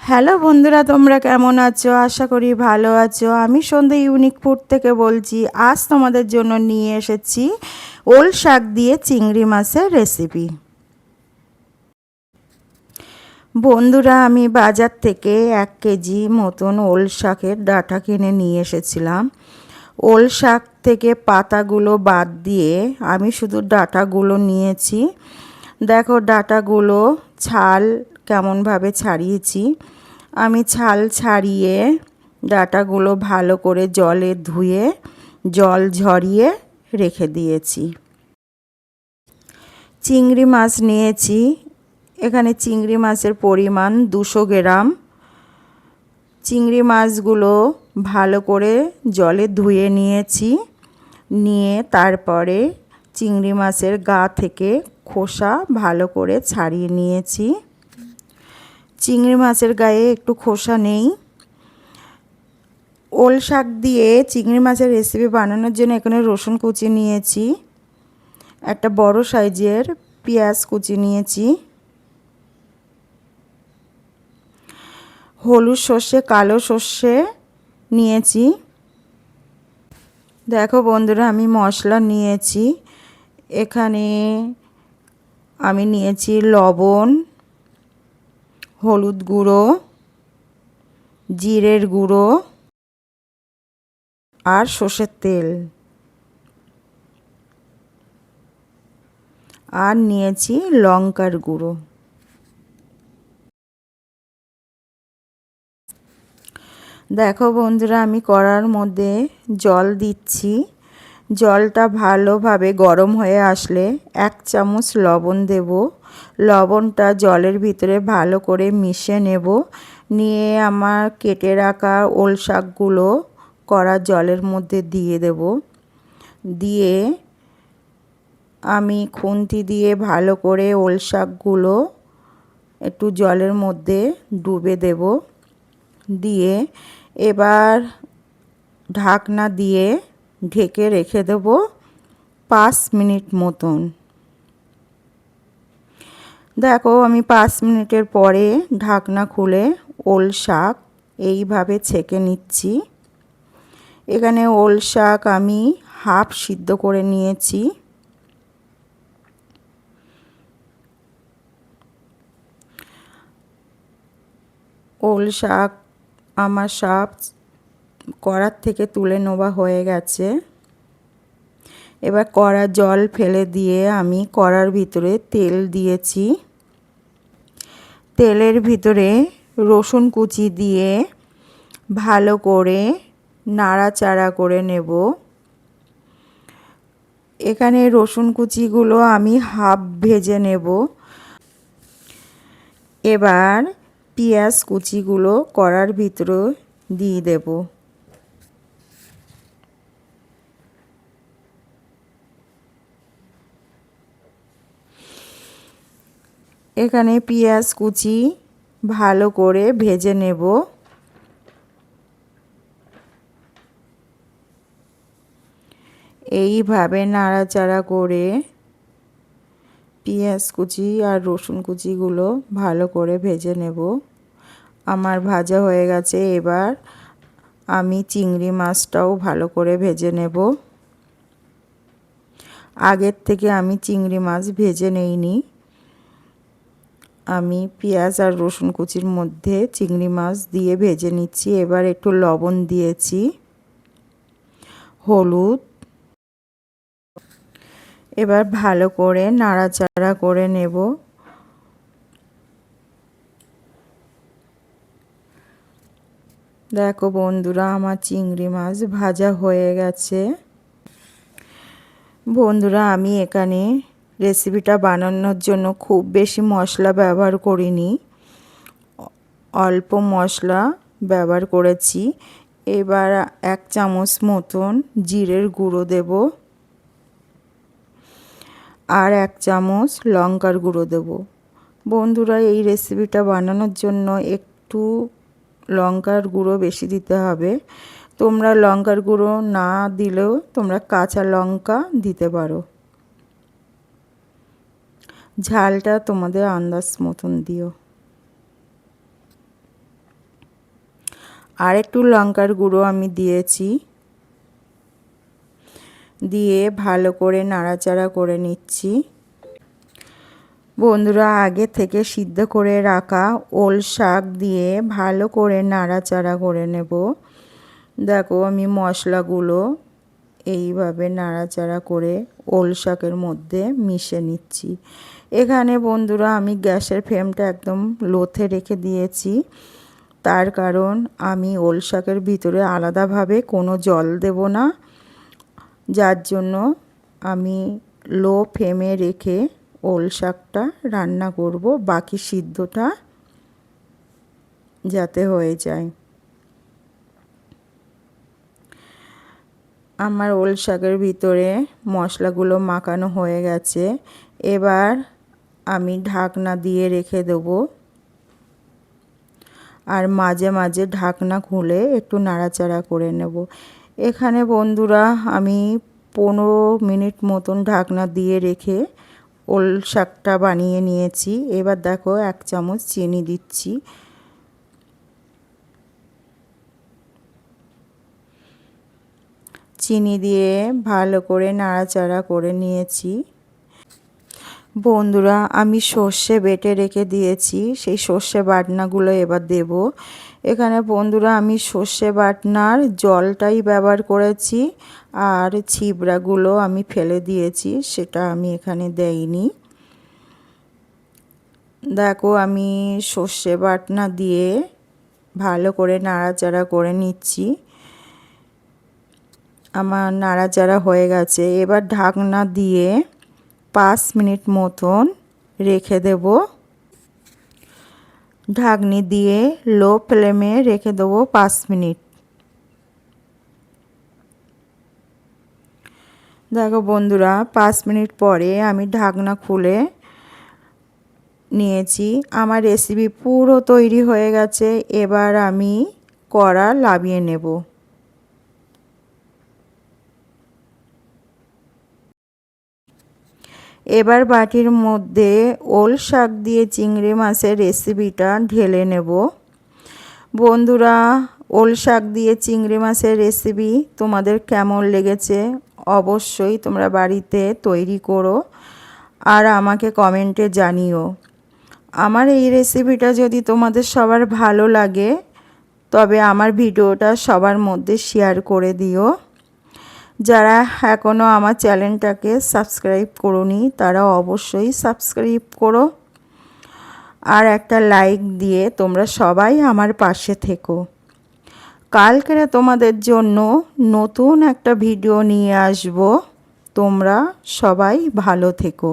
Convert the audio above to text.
Hello বন্ধুরা, তোমরা কেমন আছো? আশা করি ভালো আছো। আমি সন্ধ্যা ইউনিক ফুড থেকে বলছি। আজ তোমাদের জন্য নিয়ে এসেছি ওল শাক দিয়ে চিংড়ি মাছের রেসিপি। বন্ধুরা, আমি বাজার থেকে 1 কেজি মতন ওল শাকের ডাঁটা কিনে নিয়ে এসেছিলাম। ওল শাক থেকে পাতাগুলো বাদ দিয়ে আমি শুধু ডাঁটাগুলো নিয়েছি। দেখো ডাঁটাগুলো ছাল কেমনভাবে ছাড়িয়েছি। আমি ছাল ছাড়িয়ে ডাঁটাগুলো ভালো করে জলে ধুয়ে জল ঝরিয়ে রেখে দিয়েছি। চিংড়ি মাছ নিয়েছি। এখানে চিংড়ি মাছের পরিমাণ 200 গ্রাম। চিংড়ি মাছগুলো ভালো করে জলে ধুয়ে নিয়েছি। নিয়ে তারপরে চিংড়ি মাছের গা থেকে খোসা ভালো করে ছাড়িয়ে নিয়েছি। চিংড়ি মাছের গায়ে একটু খোসা নেই। ওল শাক দিয়ে চিংড়ি মাছের রেসিপি বানানোর জন্য এখানে রসুন কুচি নিয়েছি, একটা বড় সাইজের পেঁয়াজ কুচি নিয়েছি, হলুদ সর্ষে কালো সর্ষে নিয়েছি। দেখো বন্ধুরা, আমি মশলা নিয়েছি। এখানে আমি নিয়েছি লবণ, হলুদ গুঁড়ো, জিরের গুঁড়ো আর সর্ষের তেল, আর নিয়েছি লঙ্কার গুঁড়ো। দেখো বন্ধুরা, আমি কড়ার মধ্যে জল দিচ্ছি। জলটা ভালোভাবে গরম হয়ে আসলে 1 চামচ লবণ দেব। লবণটা জলের ভিতরে ভালো করে মিশিয়ে নেব। নিয়ে আমার কেটে রাখা ওল শাকগুলো কড়ার জলের মধ্যে দিয়ে দেব। দিয়ে আমি খুন্তি দিয়ে ভালো করে ওল শাকগুলো একটু জলের মধ্যে ডুবে দেব। দিয়ে এবার ঢাকনা দিয়ে ঢেকে রেখে দেব 5 মিনিট মতন। দেখো আমি 5 মিনিটের পরে ঢাকনা খুলে ওল শাক এইভাবে ছেঁকে নিচ্ছি। এখানে ওল শাক আমি হাফ সিদ্ধ করে নিয়েছি। ওল শাক আমার সব কড়ার থেকে তুলে নেওয়া হয়ে গেছে। এবার কড়া জল ফেলে দিয়ে আমি কড়ার ভিতরে তেল দিয়েছি। তেলের ভিতরে রসুন কুচি দিয়ে ভালো করে নাড়াচাড়া করে নেব। এখানে রসুন কুচিগুলো আমি হাফ ভেজে নেব। এবার পেঁয়াজ কুচিগুলো কড়ার ভিতরে দিয়ে দেব। এখানে পেঁয়াজ কুচি ভালো করে ভেজে নেব। এইভাবে নাড়াচাড়া করে পেঁয়াজ কুচি আর রসুন কুচিগুলো ভালো করে ভেজে নেব। আমার ভাজা হয়ে গেছে। এবার আমি চিংড়ি মাছটাও ভালো করে ভেজে নেব। আগের থেকে আমি চিংড়ি মাছ ভেজে নেইনি। আমি পেঁয়াজ আর রসুন কুচির মধ্যে চিংড়ি মাছ দিয়ে ভেজে নিচ্ছি। এবার একটু লবণ দিয়েছি, হলুদ। এবার ভালো করে নাড়াচাড়া করে নেব। দেখো বন্ধুরা, আমার চিংড়ি মাছ ভাজা হয়ে গেছে। বন্ধুরা, আমি এখানে রেসিপিটা বানানোর জন্য খুব বেশি মশলা ব্যবহার করিনি, অল্প মশলা ব্যবহার করেছি। এবার 1 চামচ মতন জিরের গুঁড়ো দেব, আর 1 চামচ লঙ্কার গুঁড়ো দেব। বন্ধুরা, এই রেসিপিটা বানানোর জন্য একটু লঙ্কার গুঁড়ো বেশি দিতে হবে। তোমরা লঙ্কার গুঁড়ো না দিলেও তোমরা কাঁচা লঙ্কা দিতে পারো। ঝালটা তোমাদের আন্দাজ মতন দিও। আর একটু লঙ্কার গুঁড়ো আমি দিয়েছি, দিয়ে ভালো করে নাড়াচাড়া করে নিচ্ছি। বন্ধুরা, আগে থেকে সিদ্ধ করে রাখা ওল শাক দিয়ে ভালো করে নাড়াচাড়া করে নেব। দেখো আমি মশলাগুলো এইভাবে নাড়াচাড়া করে ওল শাকের মধ্যে মিশিয়ে নিচ্ছি। এখানে বন্ধুরা আমি গ্যাসের ফ্লেমটা একদম লোতে রেখে দিয়েছি, তার কারণ আমি ওল শাকের ভিতরে আলাদাভাবে কোনো জল দেব না, যার জন্য আমি লো ফ্লেমে রেখে ওল শাকটা রান্না করব, বাকি সিদ্ধটা যাতে হয়ে যায়। আমার ওল শাকের ভিতরে মশলাগুলো মাখানো হয়ে গেছে। এবার আমি ঢাকনা দিয়ে রেখে দেবো, আর মাঝে মাঝে ঢাকনা খুলে একটু নাড়াচাড়া করে নেব। এখানে বন্ধুরা আমি 15 মিনিট মতন ঢাকনা দিয়ে রেখে ওল শাকটা বানিয়ে নিয়েছি। এবার দেখো 1 চামচ চিনি দিচ্ছি। চিনি দিয়ে ভালো করে নাড়াচাড়া করে নিয়েছি। বন্ধুরা, আমি সর্ষে বেটে রেখে দিয়েছি, সেই সর্ষে বাটনাগুলো এবার দেব। এখানে বন্ধুরা আমি সর্ষে বাটনার জলটাই ব্যবহার করেছি, আর ছিবড়াগুলো আমি ফেলে দিয়েছি, সেটা আমি এখানে দেইনি। দেখো আমি সর্ষে বাটনা দিয়ে ভালো করে নাড়াচাড়া করে নিচ্ছি। আমার নাড়াচাড়া হয়ে গেছে। এবার ঢাকনা দিয়ে 5 মিনিট মতন রেখে দেব। ঢাকনি দিয়ে লো ফ্লেমে রেখে দেবো 5 মিনিট। দেখো বন্ধুরা 5 মিনিট পরে আমি ঢাকনা খুলে নিয়েছি। আমার রেসিপি পুরো তৈরি হয়ে গেছে। এবার আমি কড়া লাভিয়ে নেব। এবার বাটির মধ্যে ওল শাক দিয়ে চিংড়ি মাছের রেসিপিটা ঢেলে নেব। বন্ধুরা, ওল শাক দিয়ে চিংড়ি মাছের রেসিপি তোমাদের কেমন লেগেছে অবশ্যই তোমরা বাড়িতে তৈরি করো আর আমাকে কমেন্টে জানিও। আমার এই রেসিপিটা যদি তোমাদের সবার ভালো লাগে তবে আমার ভিডিওটা সবার মধ্যে শেয়ার করে দিও। যারা এখনও আমার চ্যানেলটাকে সাবস্ক্রাইব করোনি তারা অবশ্যই সাবস্ক্রাইব করো, আর একটা লাইক দিয়ে তোমরা সবাই আমার পাশে থেকো। কালকে তোমাদের জন্য নতুন একটা ভিডিও নিয়ে আসব। তোমরা সবাই ভালো থেকো।